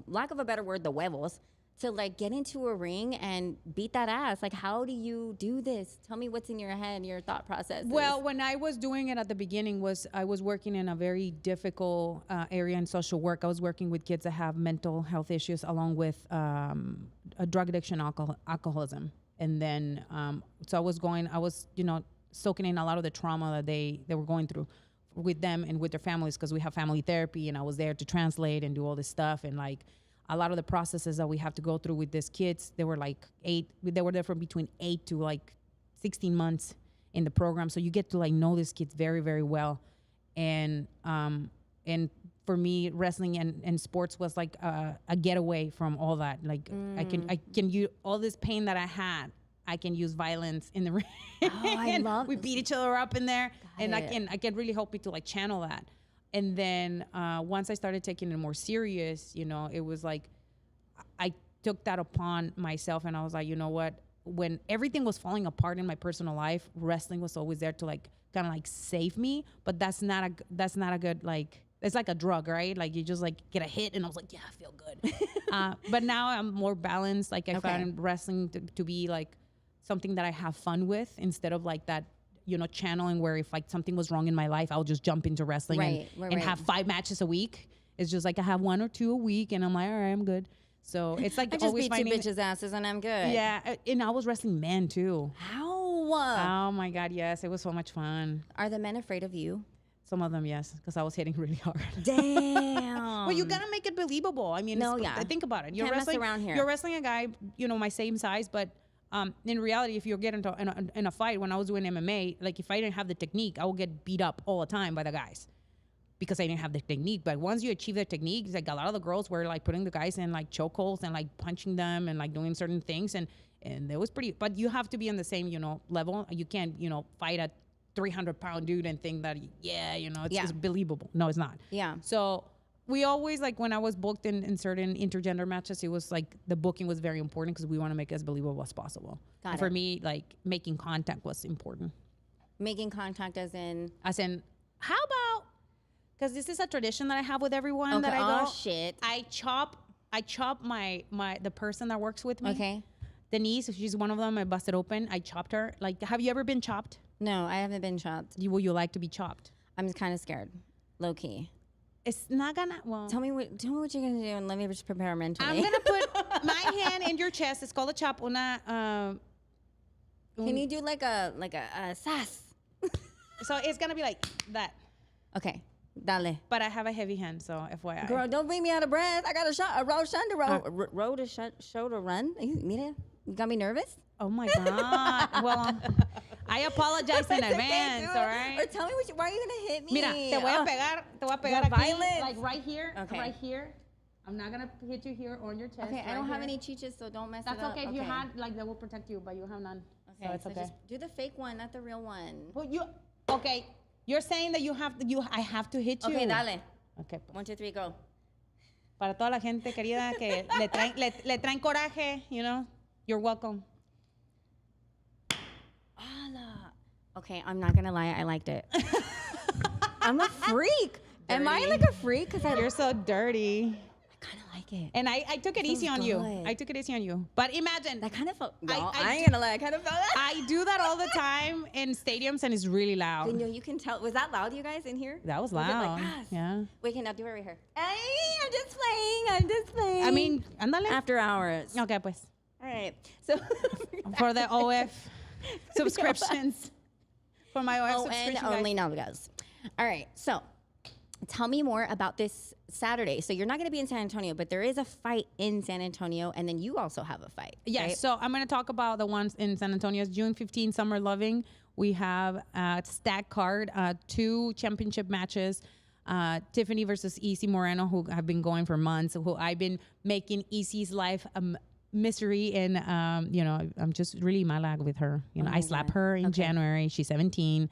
lack of a better word, the huevos, to like get into a ring and beat that ass? Like, how do you do this? Tell me what's in your head, your thought process. Well, when I was doing it at the beginning I was working in a very difficult area in social work. I was working with kids that have mental health issues along with a drug addiction, alcoholism. And then, so I was soaking in a lot of the trauma that they were going through with them and with their families, because we have family therapy, and I was there to translate and do all this stuff. And like a lot of the processes that we have to go through with these kids, they were there from between 8 to like 16 months in the program. So you get to like know these kids very, very well. And for me, wrestling and sports was like a getaway from all that. Like I can use all this pain that I had. I can use violence in the ring. Oh, we beat each other up in there, I can really help me to like channel that. And then once I started taking it more serious, it was like I took that upon myself, and I was like, you know what? when everything was falling apart in my personal life, wrestling was always there to like kind of like save me. But that's not a good like. It's like a drug, right? Like you just like get a hit, and I was like, yeah, I feel good. But now I'm more balanced. Like I found wrestling to be like something that I have fun with instead of like that, channeling where if like something was wrong in my life, I'll just jump into wrestling and have 5 matches a week. It's just like I have 1 or 2 a week, and I'm like, all right, I'm good. So it's like I just always beat 2 bitches' asses, and I'm good. Yeah, and I was wrestling men too. How? Oh my God, yes, it was so much fun. Are the men afraid of you? Some of them, yes, because I was hitting really hard. Damn. Well, you gotta make it believable. I mean, think about it. You're Can't mess wrestling around here. You're wrestling a guy, my same size, but in reality, if you get into in a fight, when I was doing MMA, like if I didn't have the technique, I would get beat up all the time by the guys because I didn't have the technique. But once you achieve the technique, it's like a lot of the girls were like putting the guys in like chokeholds and like punching them and like doing certain things, and it was pretty. But you have to be on the same level. You can't fight a 300-pound dude and think that it's believable. No, it's not. Yeah. So we always, like, when I was booked in certain intergender matches, it was like the booking was very important because we want to make it as believable as possible. Got it. For me, like, making contact was important. Making contact as in how about, because this is a tradition that I have with everyone that I go. Oh shit. I chop my the person that works with me. Okay. Denise, she's one of them. I busted open. I chopped her. Like, have you ever been chopped? No, I haven't been chopped. Would you like to be chopped? I'm kind of scared, low key. It's not gonna. Well, tell me what you're gonna do, and let me just prepare mentally. I'm gonna put my hand in your chest. It's called a chop. Can you do like a sas? So it's gonna be like that. Okay, dale. But I have a heavy hand, so FYI. Girl, don't bring me out of breath. I got a show to run. Mira, you got me nervous. Oh my God. Well, I apologize in advance, all right? Or tell me why are you gonna hit me? Mira, te voy a pegar aquí, violence. like right here, Okay. right here. I'm not gonna hit you here on your chest. Okay, right I don't have here. any chiches, so don't mess That's it up. okay. If you had, like, that will protect you, but you have none. Okay, So it's okay. just do the fake one, not the real one. Well, you're saying that I have to hit you. Okay, dale. Okay. 1, 2, 3, go. Para toda la gente querida que le traen coraje, you're welcome. Okay, I'm not gonna lie, I liked it. I'm a freak. Am I like a freak? Because You're so dirty. I kind of like it. And I took it easy on you. good. I took it easy on you. But imagine, That kind of felt. I I ain't gonna lie, I kind of felt that. I do that all the time in stadiums, and it's really loud. You can tell. Was that loud, you guys, in here? That was it loud. like, yes? Yeah. Wait, can I do it right here? Hey, I'm just playing. I mean, ándale. after hours. Okay, pues. All right. So For the OF subscriptions. For my OF and subscription, only guys. nalgas. All right. So tell me more about this Saturday. So you're not going to be in San Antonio, but there is a fight in San Antonio, and then you also have a fight. Yes, right? so I'm going to talk about the ones in San Antonio. It's June 15, Summer Loving. We have a stack card, 2 championship matches. Tiffany versus Easy Moreno, who have been going for months, who I've been making Easy's life misery, and I'm just really mala with her. I slapped her in January. She's 17.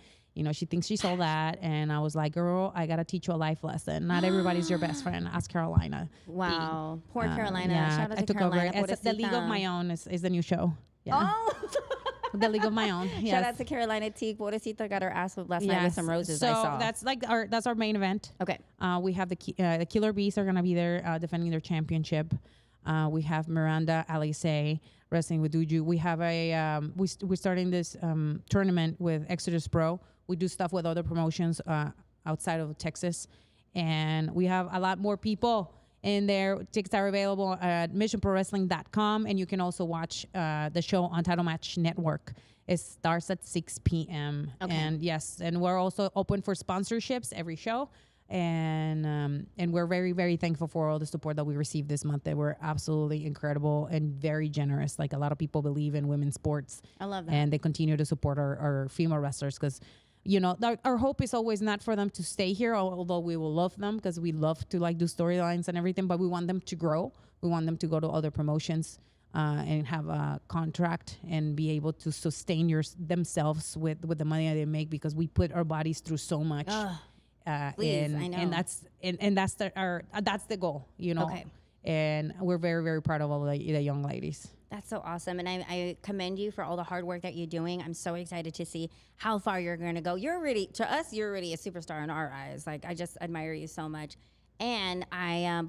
She thinks she's all that, and I was like, girl, I gotta teach you a life lesson. Not everybody's your best friend. Ask Carolina. Wow, poor Carolina. Yeah, Shout out I to took Carolina. over. It's The League of My Own is the new show. Yeah. Oh. The League of My Own. Yes. Shout out to Carolina T. Pobrecita got her ass whipped last night with some roses. So I saw. that's our main event. Okay. We have the Killer Bees are gonna be there defending their championship. We have Miranda Alice wrestling with Duju. We have we're starting this tournament with Exodus Pro. We do stuff with other promotions outside of Texas, and we have a lot more people in there. Tickets are available at missionprowrestling.com, and you can also watch the show on Title Match Network. It starts at 6 p.m. Okay. And yes, and we're also open for sponsorships every show. And we're very, very thankful for all the support that we received this month. They were absolutely incredible and very generous. Like, a lot of people believe in women's sports. I love that. And they continue to support our female wrestlers because, our hope is always not for them to stay here, although we will love them because we love to do storylines and everything, but we want them to grow. We want them to go to other promotions and have a contract and be able to sustain themselves with the money that they make, because we put our bodies through so much. Please, I know. And that's the goal, Okay. And we're very, very proud of all the young ladies. That's so awesome. And I commend you for all the hard work that you're doing. I'm so excited to see how far you're going to go. You're already a superstar in our eyes. Like, I just admire you so much. And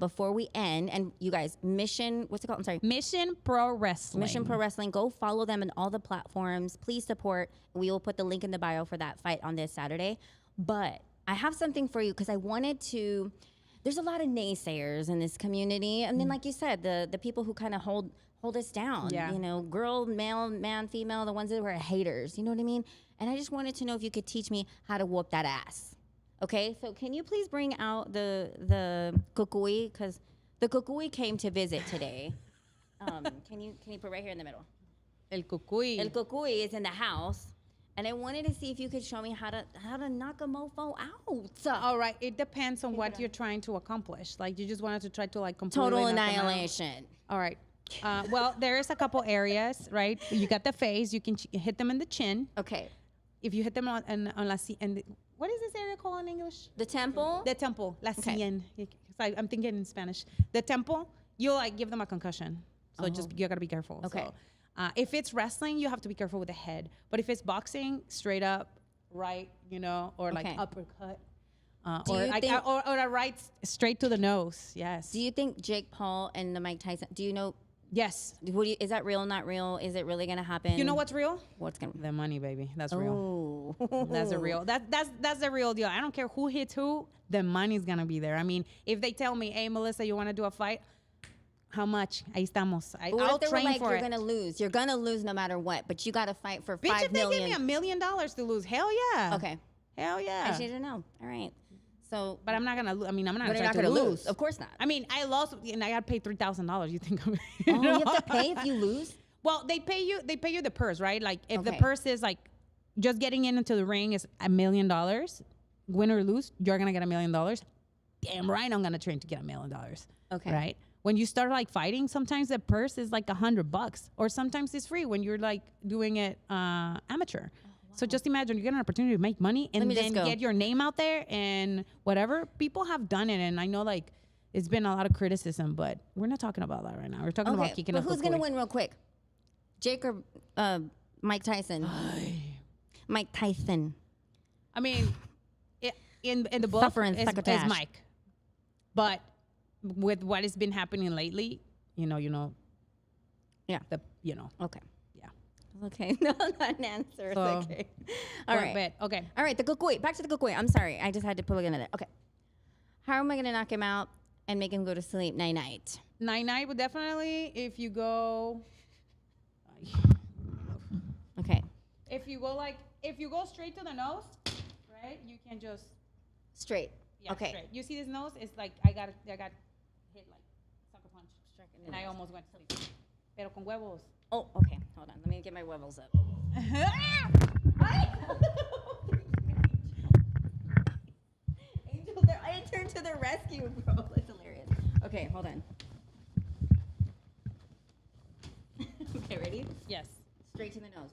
before we end, and you guys, what's it called? I'm sorry. Mission Pro Wrestling. Mission Pro Wrestling. Go follow them on all the platforms. Please support. We will put the link in the bio for that fight on this Saturday. But I have something for you because I wanted to. There's a lot of naysayers in this community, and then, like you said, the people who kind of hold us down. Yeah. You know, girl, male, man, female, the ones that were haters. You know what I mean? And I just wanted to know if you could teach me how to whoop that ass. Okay, so can you please bring out the kukui? Because the kukui came to visit today. Can you put right here in the middle? El kukui. El kukui is in the house, and I wanted to see if you could show me how to knock a mofo out. All right, it depends on what you're trying to accomplish. Like, you just wanted to try to like completely Total knock them out. annihilation. All right. Well, there's a couple areas, right? You got the face. You can hit them in the chin. Okay. If you hit them on la what is this area called in English? The temple. The temple, la Okay. sien. I'm thinking in Spanish. The temple, you'll like give them a concussion. So you gotta be careful. Okay. So, if it's wrestling, you have to be careful with the head. But if it's boxing, straight up, right, or like Okay. uppercut, Do or you like, think- or a right straight to the nose. Yes. Do you think Jake Paul and the Mike Tyson? Do you know? Yes. Is that real? Not real? Is it really gonna happen? You know what's real? What's gonna? The money, baby. That's real. Oh, That's a real. That's the real deal. I don't care who hits who. The money's gonna be there. I mean, if they tell me, "Hey, Melissa, you want to do a fight? How much? Ahí estamos. What I'll if they were train like, for you're it." gonna lose. You're gonna lose no matter what, but you gotta fight for Bitch, $5 if they million. give me $1 million to lose, hell yeah. Okay, Hell I yeah. just need to know. All right. So, But I'm not gonna. I mean, I'm not but gonna you're try not to gonna lose. lose. Of course not. I mean, I lost, and I got paid $3,000. You think I'm? Oh, you have to pay if you lose. Well, they pay you. They pay you the purse, right? Like if the Okay. purse is like just getting into the ring is $1 million, win or lose, you're gonna get $1 million. Damn right, I'm gonna train to get $1 million. Okay. Right. When you start like fighting, sometimes the purse is like $100, or sometimes it's free when you're like doing it amateur. So just imagine you get an opportunity to make money and me just then go. get your name out there and whatever. People have done it, and I know like it's been a lot of criticism, but we're not talking about that right now. We're talking about Okay, kicking but up. who's gonna win real quick? Jake or Mike Tyson? Mike Tyson. I mean, in the book Suffering is succotash. Mike, but with what has been happening lately, you know, Yeah. Okay. Yeah. Okay. No, not an answer. It's So, okay. All right. But, okay. All right. The kukui. Back to the kukui. I'm sorry. I just had to pull it in there. Okay. How am I gonna knock him out and make him go to sleep night night? Night would definitely if you go. Okay. If you go straight to the nose, right? You can just Straight. Okay. Straight. You see this nose? It's like I got hit like sucker punch, and I almost went to sleep. Pero con huevos. Oh, okay. Hold on. Let me get my webbles up. Angel, I turned to the rescue, bro. It's hilarious. Okay, hold on. Okay, ready? Yes. Straight to the nose.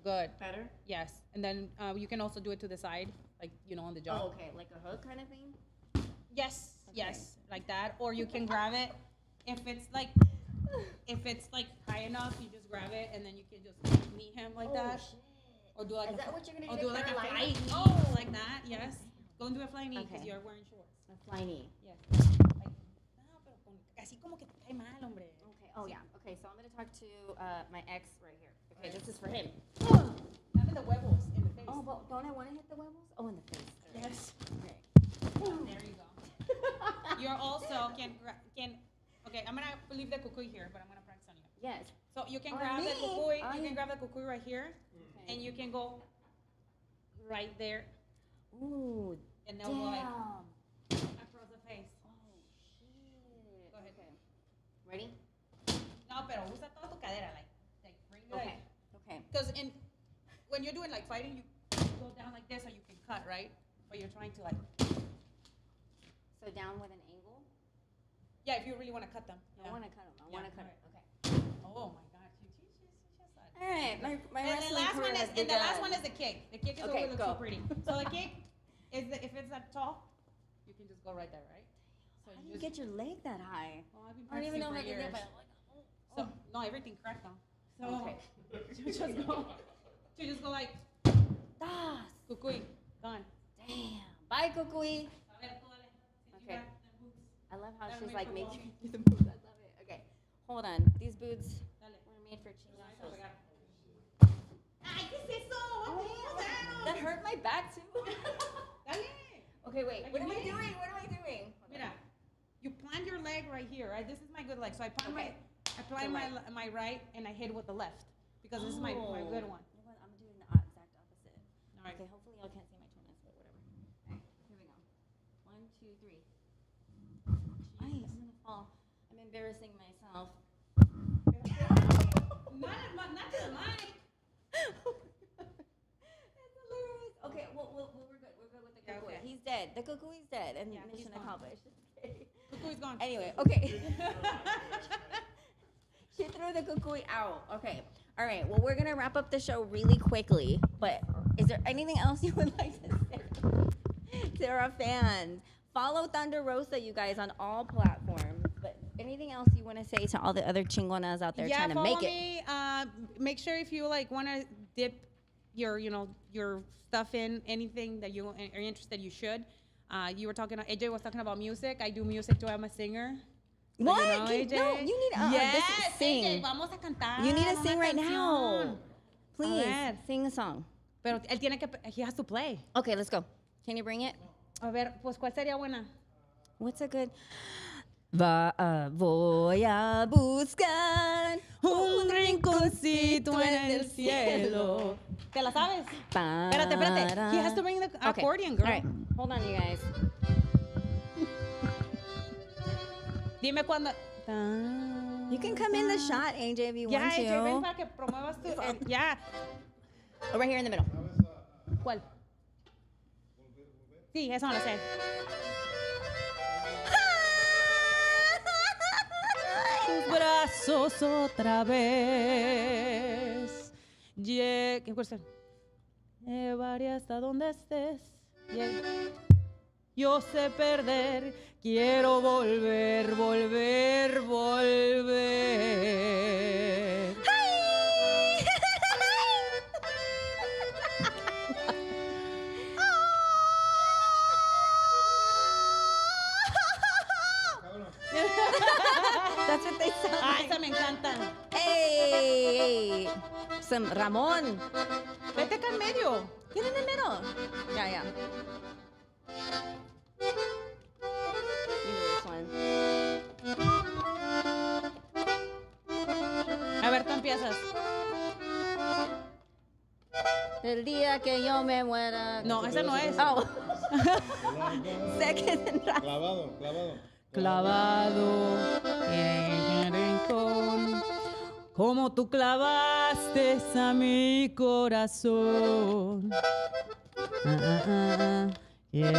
Good. Better? Yes. And then you can also do it to the side, like on the jaw. Oh, okay. Like a hook kind of thing? Yes. Okay. Yes. Like that, or you can grab it. If it's like high enough, you just grab it and then you can just knee him like that. Shit. Or do like Is that what you're gonna or do do to like a Carolina? fly knee, Oh. like that. Yes. Go and do a fly knee because Okay. you're wearing shorts. A fly knee. Yes. Like, no, pero así como que te cae mal, hombre. Okay. Oh, yeah. Okay, so I'm going to talk to my ex right here. Okay, this is for him. Not in the huevos, in the face. Oh, but don't I want to hit the webbles? Oh, in the face. All right. Yes. Okay. There you go. You're also can. Okay, I'm gonna leave the kukui here, but I'm gonna practice on you. Yes. So you can On grab the me? kukui. On You you. can grab the kukui right here, Okay. and you can go right there, Ooh, and then we'll like damn. across the face. Oh, shit. Go ahead. Okay. Ready? No, pero usa toda tu cadera, like bring it Okay. Okay. because when you're doing like fighting, you go down like this, so you can cut, right? But you're trying to like, So down with an angle? yeah, if you really want to cut them. I want to cut them. I want to cut right. it. Okay. Oh my God, she just All right. My And the wrestling last career one has is and the last begun. one is the kick. The kick is Okay, what looks go. so pretty. So the kick is if it's that tall, you can just go right there, right? So How do you you just get your leg that high? well, I've been I don't even practicing know for if I can years. get my leg. So, no, everything cracked though. So, Okay. you just go like, Das. cucuy, gone. Damn. Bye, Kukui. A ver, tú dale. Since you Okay. got the boots. I love how That she's made like for making both. you the boots. I love it. Okay. Hold on. These boots Dale. were made for Chingona. Ay, ¿qué es eso? That hurt my back too. Dale. Okay, wait. Like What am I me. doing? What am I doing? Mira, you plant your leg right here, right? This is my good leg. So I plant Okay. my my right and I hit with the left because this is my good one. You know what? I'm doing the exact opposite. All right. Okay, hopefully y'all can't see my toenails, but whatever. Okay, here we go. 1, 2, 3. Ay, I'm gonna fall. I'm embarrassing myself. Not to the mic. That's hilarious. Okay, well, we're good. We're good with the Yeah, cuckoo. okay. He's dead. The cuckoo's dead, and Yeah, he's mission gone. accomplished. Okay. Cucuy's gone. Anyway, okay. She threw the cuckoo out. Okay. All right. Well, we're gonna wrap up the show really quickly. But is there anything else you would like to say to our fans? Follow Thunder Rosa, you guys, on all platforms. But anything else you want to say to all the other chingonas out there trying to make it? Me. Make sure if you like want to dip your your stuff in anything that you are interested, you should. You were talking. AJ was talking about music. I do music too. I'm a singer. So, What? you know, AJ? No, you need to yes, sing. AJ, vamos a cantar. You need to una sing right now. canción. Please ver. sing a song. Pero él tiene que. He has to play. Okay, let's go. Can you bring it? A ver, pues cuál sería buena. What's a good? Voy a buscar Un rinconcito en el cielo. ¿Te la sabes? Espérate. He has to bring the Okay. accordion, girl. All right, hold on, you guys. Dime cuándo. You can come in the shot, AJ, if you Ya, want AJ, ven to. para que promuevas tu. Ya. Oh, right here in the middle. ¿Cuál? Sí, eso no lo sé. Tus brazos otra vez. ¿Qué cuesta? Llevaré hasta donde estés. Yo sé perder, quiero volver. That's what they sound Ah, like. esa me encanta. Hey, some Ramon. Vete acá en medio. Get in the middle. Yeah. You know this one. A ver, tú empiezas. El día que yo me muera. No, esa no es. Oh. Second and last. Clavado en el rincón, como tú clavaste a mi corazón. Yeah.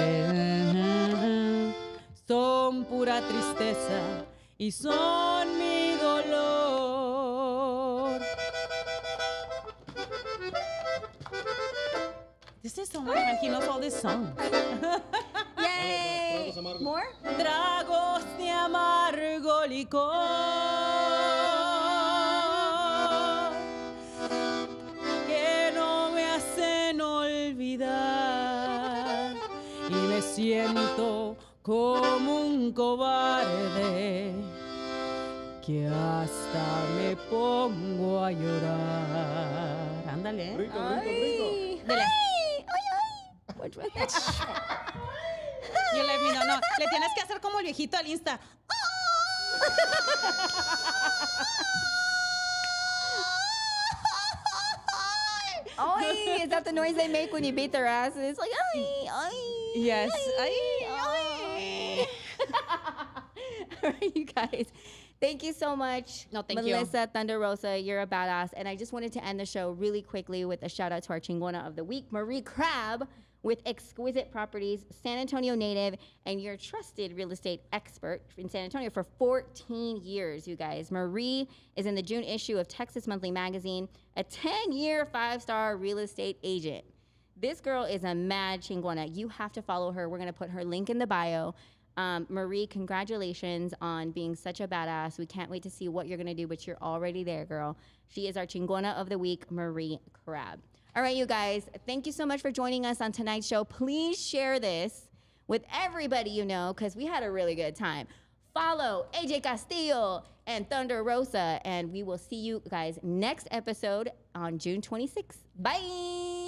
Son pura tristeza y son mi dolor. This is so much fun. He knows all this song. Yay! More? Tragos de amargo licor que no me hacen olvidar y me siento como un cobarde que hasta me pongo a llorar. Ándale. Ay, Dale. ay. Which one? You let me know. No, le tienes que hacer como el viejito al Insta. Ay, is that the noise they make when you beat their asses? It's like, ay, ay. Yes. Ay. All right, you guys. Thank you so much. No, thank you. Melissa Thunder Rosa, you're a badass. And I just wanted to end the show really quickly with a shout out to our Chingona of the week, Marie Crabb, with exquisite properties, San Antonio native, and your trusted real estate expert in San Antonio for 14 years, you guys. Marie is in the June issue of Texas Monthly Magazine, a 10-year, 5-star real estate agent. This girl is a mad chingona. You have to follow her. We're going to put her link in the bio. Marie, congratulations on being such a badass. We can't wait to see what you're going to do, but you're already there, girl. She is our Chingona of the Week, Marie Crabb. All right, you guys, thank you so much for joining us on tonight's show. Please share this with everybody you know, because we had a really good time. Follow AJ Castillo and Thunder Rosa, and we will see you guys next episode on June 26th. Bye.